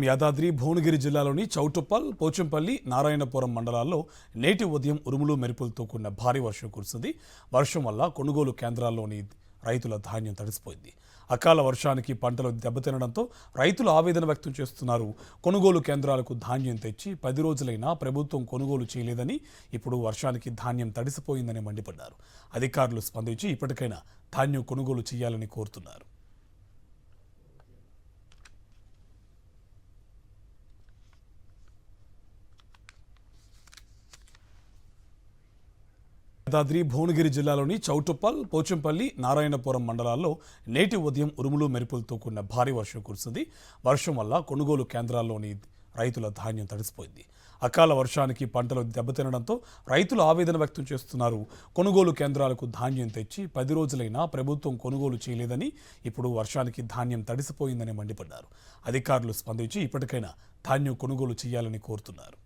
యాదాద్రి భువనగిరి జిల్లాలోని చౌటుప్పల్, పోచంపల్లి, నారాయణపురం మండలాల్లో నేటి ఉదయం ఉరుములు మెరుపులతో కూడిన భారీ వర్షం కురిసింది. వర్షం వల్ల కొనుగోలు కేంద్రాల్లోని రైతుల ధాన్యం తడిసిపోయింది. అకాల వర్షానికి పంటలు దెబ్బతినడంతో రైతులు ఆవేదన వ్యక్తం చేస్తున్నారు. కొనుగోలు కేంద్రాలకు ధాన్యం తెచ్చి 10 రోజులైనా ప్రభుత్వం కొనుగోలు చేయలేదని, ఇప్పుడు వర్షానికి ధాన్యం తడిసిపోయిందని మండిపడ్డారు. అధికారులు స్పందించి ఇప్పటికైనా ధాన్యం కొనుగోలు చేయాలని కోరుతున్నారు. యాదాద్రి భువనగిరి జిల్లాలోని చౌటుప్పల్, పోచంపల్లి, నారాయణపురం మండలాల్లో నేటి ఉదయం ఉరుములు మెరుపులతో కూడిన భారీ వర్షం కురిసింది. వర్షం వల్ల కొనుగోలు కేంద్రాల్లోని రైతుల ధాన్యం తడిసిపోయింది. అకాల వర్షానికి పంటలు దెబ్బతినడంతో రైతులు ఆవేదన వ్యక్తం చేస్తున్నారు. కొనుగోలు కేంద్రాలకు ధాన్యం తెచ్చి 10 రోజులైనా ప్రభుత్వం కొనుగోలు చేయలేదని, ఇప్పుడు వర్షానికి ధాన్యం తడిసిపోయిందని మండిపడ్డారు. అధికారులు స్పందించి ఇప్పటికైనా ధాన్యం కొనుగోలు చేయాలని కోరుతున్నారు.